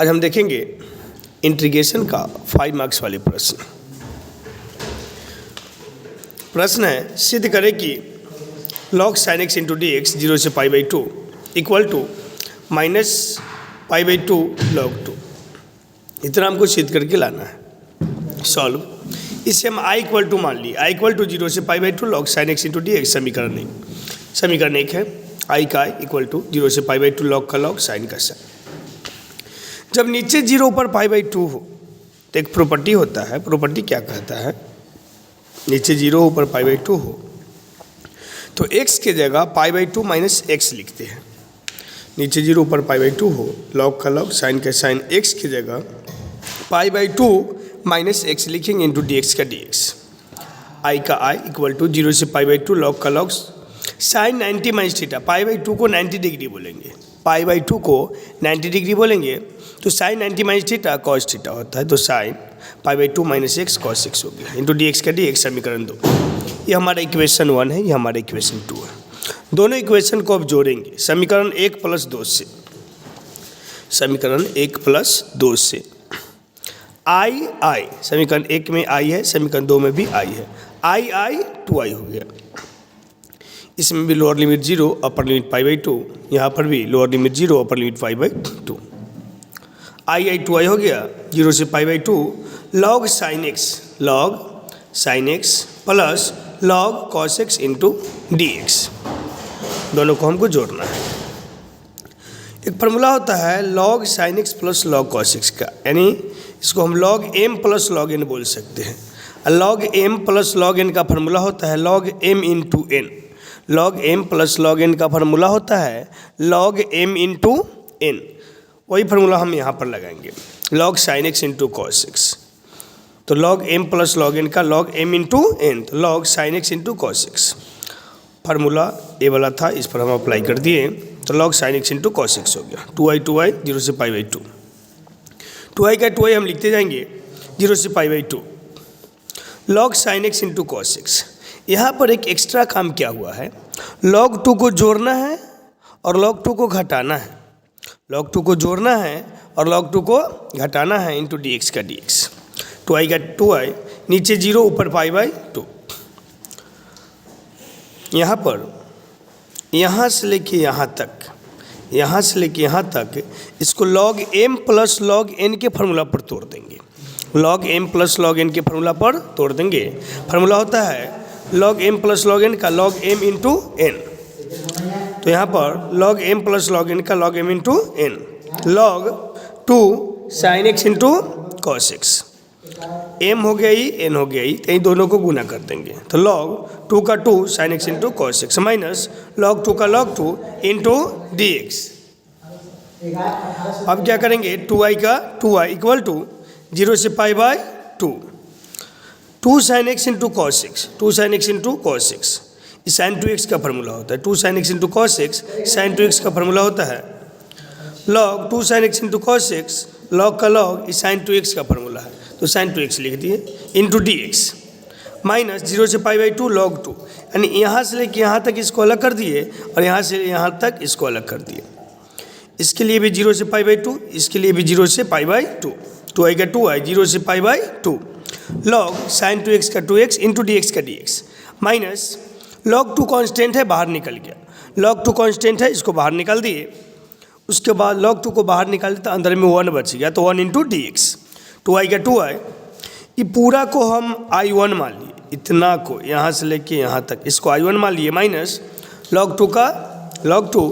आज हम देखेंगे इंटीग्रेशन का 5 मार्क्स वाले प्रश्न। प्रश्न है, सिद्ध करें कि log sin x into d x 0 से π/2 इक्वल टू -π/2 log 2। इतना हमको सिद्ध करके लाना है सॉल्व। इसे हम i इक्वल टू मान ली, i इक्वल टू 0 से π/2 log sin x into d x. समीकरण एक है, i का i इक्वल टू 0 से π/2 log का log sin का sin। जब नीचे 0 ऊपर π/2 हो तो एक प्रॉपर्टी होता है। प्रॉपर्टी क्या कहता है, नीचे 0 ऊपर π/2 हो तो x के जगह π/2 माइनस x लिखते हैं। नीचे 0 ऊपर π/2 हो, log का log sin का sin, x की जगह π/2 माइनस x लिखेंगे इंटू dx का dx। i का i इक्वल टू 0 से π/2 log का log sin 90 माइनस थीटा। π/2 को 90 डिग्री बोलेंगे, π/2 को 90 डिग्री बोलेंगे तो sin 90 minus theta cos theta होता है। तो sin π/2 minus x cos x हो गया इंटू dx का dx। समीकरण 2, ये हमारा इक्वेशन 1 है, ये हमारा इक्वेशन 2 है। दोनों इक्वेशन को अब जोड़ेंगे समीकरण 1 प्लस 2 से। समीकरण 1 प्लस 2 से i समीकरण 1 में i है, समीकरण 2 में भी i है। i 2i हो गया। इसमें भी लोअर लिमिट 0 अपर लिमिट π/2, यहाँ पर भी lower limit 0 upper limit π/2। i 2i हो गया 0 से π/2 log sin x plus log cos x into dx। दोनों को हमको जोड़ना है। एक फार्मूला होता है log sin x plus log cos x का, यानी इसको हम log m plus log n बोल सकते हैं। log m plus log n का फार्मूला होता है log m into n। log m plus log n का फार्मूला होता है log m इंटू n। वही फार्मूला हम यहाँ पर लगाएंगे, log sin x into cos x। तो log m plus log n का log m इंटू n, तो log sin x into cos x। Formula A वाला था, इस पर हम अप्लाई कर दिए तो log sin x into cos x हो गया। 2i 0 से π/2, 2i का 2i हम लिखते जाएंगे 0 से π/2 log sin x into cos x। यहाँ पर एक एक्स्ट्रा काम क्या हुआ है, log 2 को जोड़ना है और log 2 को घटाना है। log 2 को जोड़ना है और log 2 को घटाना है इंटू dx का dx। 2i का 2i, नीचे 0 ऊपर π/2। यहाँ पर यहाँ से लेके यहाँ तक, यहाँ से लेके यहाँ तक इसको log m plus log n के फार्मूला पर तोड़ देंगे। log m plus log n के फार्मूला पर तोड़ देंगे। फार्मूला होता है log m plus log n का log m इंटू n। तो यहाँ पर log m plus log n का log m into n, log 2 sin x into cos x। m हो गया ही, n हो गया ही, तो इन दोनों को गुना कर देंगे। तो log 2 का 2 sin x into cos x minus log 2 का log 2 इंटू dx। अब क्या करेंगे, 2i का 2i इक्वल टू 0 से π/2 2 sin x into cos x, 2 sin x into cos x। sin 2x का फार्मूला होता है 2 sin x into cos x। sin 2x का फार्मूला होता है log 2 sin x into cos x, log का log sin 2x का formula है तो sin 2x लिख दिए इंटू dx माइनस 0 से π/2 log 2, यानी यहाँ से लेके यहाँ तक इसको अलग कर दिए और यहाँ से यहाँ तक इसको अलग कर दिए। इसके लिए भी 0 से π/2, इसके लिए भी 0 से π/2। 2i का 2i 0 से π/2 log sin 2x का 2x इंटू dx का dx माइनस log 2 कांस्टेंट है, बाहर निकल गया। log 2 कांस्टेंट है, इसको बाहर निकाल दिए। उसके बाद log 2 को बाहर निकाल दिया तो अंदर में 1 बच गया, तो 1 इंटू dx। 2i का 2i, ये पूरा को हम i1 मान लिए, इतना को यहाँ से लेके यहाँ तक इसको i1 मान लिए माइनस log 2 का log 2।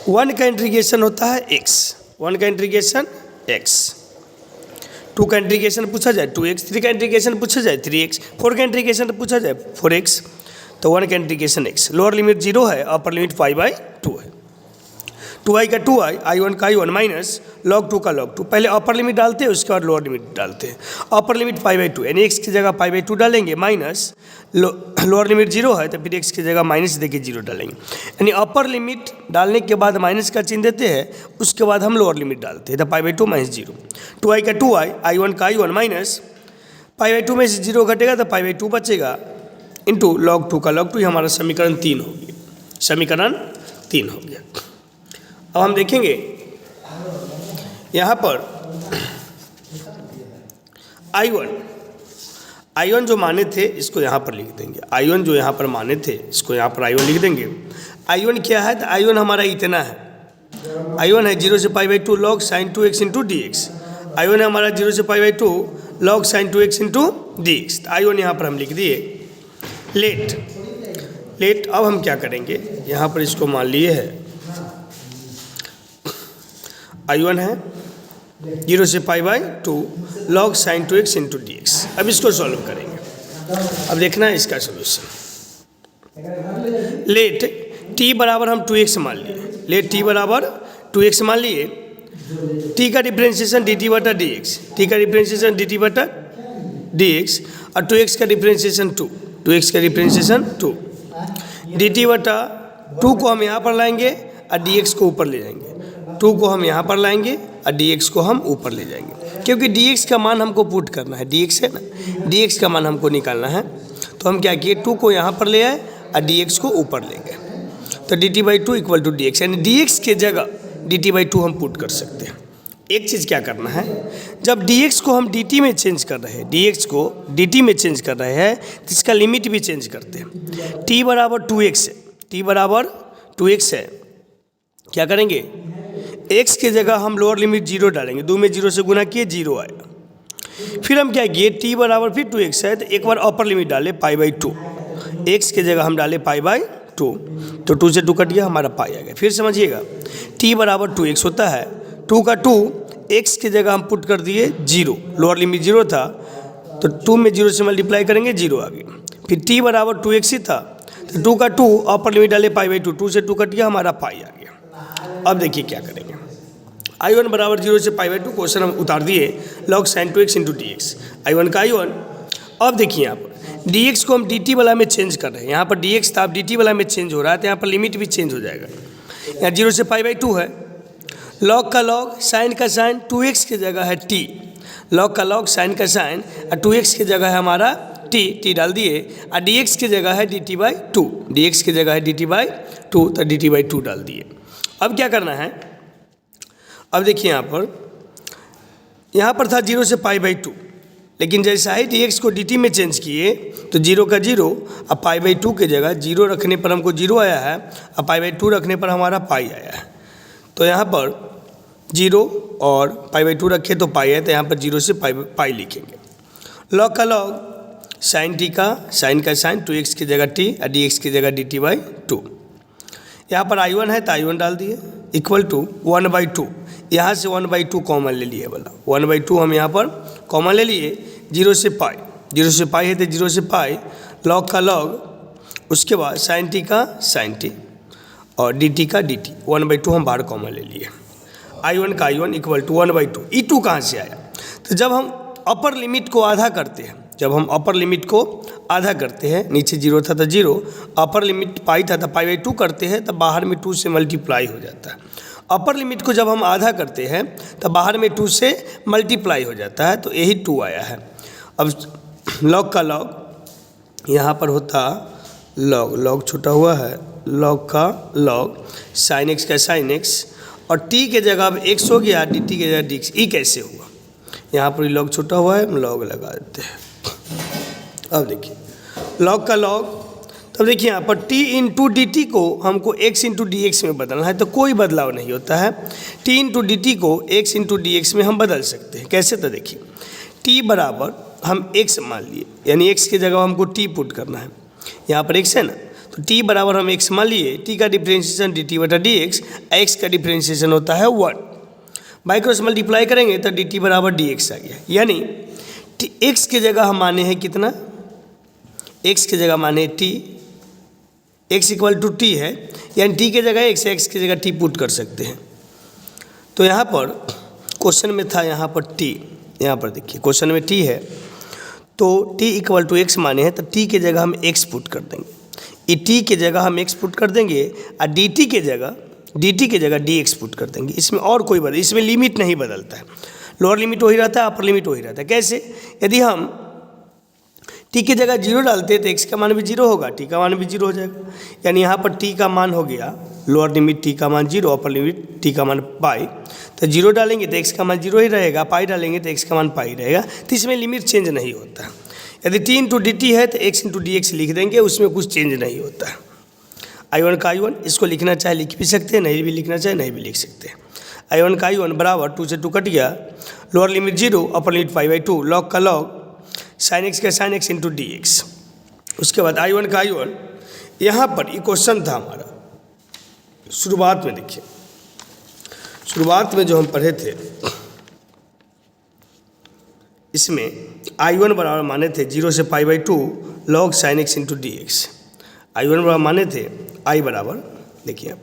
1 का इंटीग्रेशन होता है x, 1 का इंटीग्रेशन x, 2 का इंटीग्रेशन पूछा जाए 2x, 3 का इंटीग्रेशन पूछा जाए 3x, 4 का इंटीग्रेशन पूछा जाए 4x। तो 1 का इंटीग्रेशन x, लोअर लिमिट 0 है, अपर लिमिट π/2 है। 2i का 2i, i1 का i1 माइनस log 2 का log 2। पहले अपर लिमिट डालते हैं, उसके बाद लोअर लिमिट डालते हैं। अपर लिमिट π/2 यानी x की जगह π/2 डालेंगे माइनस लोअर लिमिट 0 है तो फिर x की जगह माइनस देके 0 डालेंगे। यानी अपर लिमिट डालने के बाद माइनस का चिन्ह देते हैं, उसके बाद हम लोअर लिमिट डालते हैं तो π/2 माइनस 0। 2i का 2i, i1 का i1 माइनस π/2 में से 0 घटेगा तो π/2 बचेगा इंटू log 2 का log 2। हमारा समीकरण 3 हो गया, समीकरण 3 हो गया। अब हम देखेंगे यहाँ पर I1 जो माने थे इसको यहाँ पर लिख देंगे। I1 जो यहाँ पर माने थे इसको यहाँ पर I1 लिख देंगे। I1 क्या है? तो I1 हमारा इतना है। I1 है 0 से π/2 log sin 2x into dx। I1 है हमारा 0 से π/2 log sin 2x into dx। तो I1 यहाँ पर हम लिख दिए। लेट अब हम क्या करेंगे, यहाँ पर इसको मान लिए है I1 है 0 से π/2 log sin 2x into dx। अब इसको सॉल्व करेंगे। अब देखना है इसका सोल्यूशन। लेट t बराबर हम 2x मान लिए। लेट t बराबर 2x मान लिए। t का डिफ्रेंशिएशन dt बटा dx, t का डिफ्रेंशिएशन dt बटा dx और 2x का डिफ्रेंशिएशन 2x का डिफ्रेंशिएशन 2 dt बटा 2 को हम यहाँ पर लाएंगे और dx को ऊपर ले जाएंगे। 2 को हम यहाँ पर लाएंगे और dx को हम ऊपर ले जाएंगे, क्योंकि dx का मान हमको पुट करना है। dx है ना, dx का मान हमको निकालना है। तो हम क्या किए, 2 को यहाँ पर ले आए और dx को ऊपर ले गए। तो dt/2 इक्वल टू dx, यानी dx के जगह dt/2 हम पुट कर सकते हैं। एक चीज़ क्या करना है, जब dx को हम dt में चेंज कर रहे हैं, dx को dt में चेंज कर रहे हैं तो इसका लिमिट भी चेंज करते हैं। t बराबर 2x है, t बराबर 2x है। क्या करेंगे, x के जगह हम लोअर लिमिट 0 डालेंगे। 2 में 0 से गुना किए 0 आएगा। फिर हम क्या किए, t बराबर फिर 2x है तो एक बार अपर लिमिट डाले π/2। x के जगह हम डाले π/2 तो 2 से 2 कट गया, हमारा पाई आ गया। फिर समझिएगा, t बराबर 2x होता है, 2 का 2 x के जगह हम पुट कर दिए 0, लोअर लिमिट 0 था तो 2 में 0 से मल्टीप्लाई करेंगे 0 आ गया। फिर t बराबर 2x ही था तो 2 का 2 अपर लिमिट डाले π/2, 2 से 2 कट गया, हमारा पाई आ गया। अब देखिए क्या करेंगे, I1 बराबर 0 से π/2 क्वेश्चन हम उतार दिए log sin 2x into dx। I1 का I1। अब देखिए यहाँ पर dx को हम dt वाला में चेंज कर रहे हैं। यहाँ पर dx था, अब dt वाला में चेंज हो रहा है तो यहाँ पर लिमिट भी चेंज हो जाएगा। यहाँ 0 से π/2 है, log का log साइन का साइन 2x की जगह है t, log का log साइन का साइन और 2x की जगह है हमारा t डाल दिए और dx की जगह है dt/2, dx की जगह है dt/2 तो dt/2 डाल दिए। अब क्या करना है, अब देखिए यहाँ पर था 0 से π/2, लेकिन जैसा ही dx को dt में चेंज किए तो 0 का 0 अब π/2 की जगह 0 रखने पर हमको 0 आया है और π/2 रखने पर हमारा पाई आया है। तो यहाँ पर 0 और π/2 रखे तो पाई है, तो यहाँ पर 0 से पाई लिखेंगे। log का log साइन t का साइन 2x की जगह t और dx की जगह dt/2। यहाँ पर I1 है तो I1 डाल दिए इक्वल टू 1/2। यहाँ से 1/2 कॉमन ले लिए वाला 1/2 हम यहाँ पर कॉमन ले लिए। 0 से पाई है तो 0 से पाई, log का log, उसके बाद साइन t का साइन t और dt का dt, 1/2 हम बाहर कॉमन ले लिए। I1 का I1 इक्वल टू 1/2। E2 कहाँ से आया, तो जब हम अपर लिमिट को आधा करते हैं, जब हम अपर लिमिट को आधा करते हैं, नीचे 0 था तो 0, अपर लिमिट पाई था तो π/2 करते हैं तो बाहर में 2 से मल्टीप्लाई हो जाता है। अपर लिमिट को जब हम आधा करते हैं तो बाहर में 2 से मल्टीप्लाई हो जाता है, तो यही 2 आया है। अब log का log यहाँ पर होता log छूटा हुआ है, log का log sin x का sin x और t के जगह अब x हो गया, dt के जगह dx। ई कैसे हुआ, यहाँ पर log छूटा हुआ है, हम log लगा देते हैं। अब देखिए log का log, तब देखिए यहाँ पर t इंटू डी टी को हमको x इंटू डी एक्स में बदलना है, तो कोई बदलाव नहीं होता है। t इंटू डी टी को x इंटू डी एक्स में हम बदल सकते हैं। कैसे, तो देखिए t बराबर हम x मान लिए, यानी x की जगह हमको t पुट करना है। यहाँ पर x है ना, तो t बराबर हम x मान लिए। t का डिफ्रेंशिएशन dt बटा dx, x का डिफ्रेंशिएशन होता है 1। बाई क्रॉस मल्टीप्लाई करेंगे तो dt बराबर dx आ गया। यानी x की जगह हम माने हैं कितना, x की जगह माने t, x equal to t है, यानी t की जगह x की जगह t पुट कर सकते हैं। तो यहाँ पर क्वेश्चन में था, यहाँ पर t, यहाँ पर देखिए क्वेश्चन में t है, तो t इक्वल टू x माने हैं तो t की जगह हम x पुट कर देंगे। ई t की जगह हम x पुट कर देंगे और dt की जगह dx पुट कर देंगे। इसमें और कोई बदल, इसमें लिमिट नहीं बदलता है, लोअर लिमिट वही रहता है, अपर लिमिट वही रहता है। कैसे, यदि हम t की जगह 0 डालते हैं तो x का मान भी 0 होगा, t का मान भी 0 हो जाएगा। यानी यहाँ पर t का मान हो गया लोअर लिमिट टी का मान 0, अपर लिमिट टी का मान पाई। तो 0 डालेंगे तो x का मान 0 ही रहेगा, पाई डालेंगे तो x का मान पाई रहेगा। तो इसमें लिमिट चेंज नहीं होता। यदि t इंटू डी टी है तो x इंटू डी एक्स लिख देंगे, उसमें कुछ चेंज नहीं होता। I1 का I1 इसको लिखना चाहे लिख भी सकते हैं, नहीं भी लिखना चाहे नहीं भी लिख सकते हैं। I1 का I1 बराबर 2 से 2 कट गया, lower limit 0, upper limit π/2, log का लॉग साइन एक्स का sine x into d x. उसके बाद I1 का I1 यहाँ पर ये क्वेश्चन था हमारा शुरुआत में। देखिए शुरुआत में जो हम पढ़े थे इसमें I1 बराबर माने थे 0 से π/2 log sine x into d x. I1 बराबर माने थे I बराबर, देखिए आप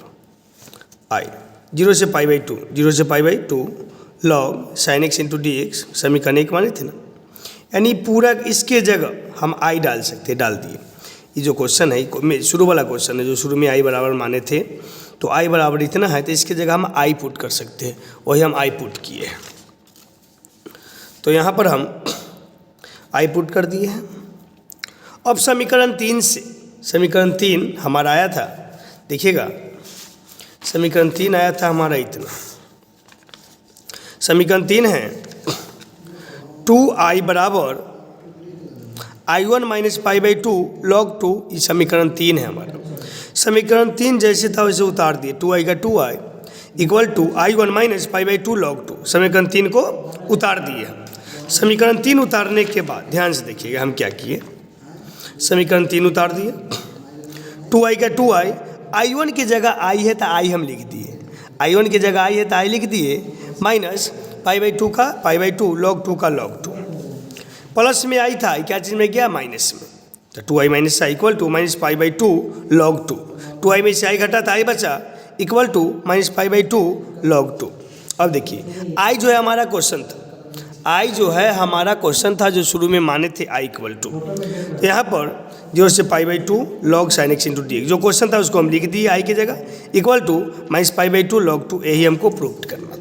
I 0 से π/2, 0 से π/2 log sine x into d x, समीकरण 1 माने थे ना। यानी पूरा इसके जगह हम I डाल सकते, डाल दिए। ये जो क्वेश्चन है शुरू वाला क्वेश्चन है, जो शुरू में I बराबर माने थे, तो I बराबर इतना है तो इसके जगह हम I पुट कर सकते हैं, वही हम I पुट किए। तो यहाँ पर हम I पुट कर दिए हैं। अब समीकरण 3 से, समीकरण 3 हमारा आया था, देखिएगा समीकरण 3 आया था हमारा इतना। समीकरण 3 है 2I बराबर I1 माइनस π/2 log 2, ये समीकरण 3 है हमारा। समीकरण 3 जैसे था वैसे उतार दिए, 2I का 2I equal to I1 minus π/2 log 2, समीकरण 3 को उतार दिए। समीकरण 3 उतारने के बाद ध्यान से देखिएगा हम क्या किए। समीकरण 3 उतार दिए, 2I का 2I, I1 की जगह I है तो I हम लिख दिए, I1 की जगह I है तो I लिख दिए, माइनस π/2 का π/2 log 2 का log 2, प्लस में I था, क्या चीज़ में गया माइनस में, तो 2I minus I equal to minus π/2 log 2, 2I में से I घटा था I बचा, इक्वल टू माइनस π/2 log 2। अब देखिए I जो है हमारा क्वेश्चन था, I जो है हमारा क्वेश्चन था जो शुरू में माने थे I इक्वल टू, तो यहाँ पर 0 से π/2 log sign x into d x, जो क्वेश्चन था उसको हम लिख दिए I की जगह, इक्वल टू माइनस π/2 log 2, यही हमको प्रूव करना है।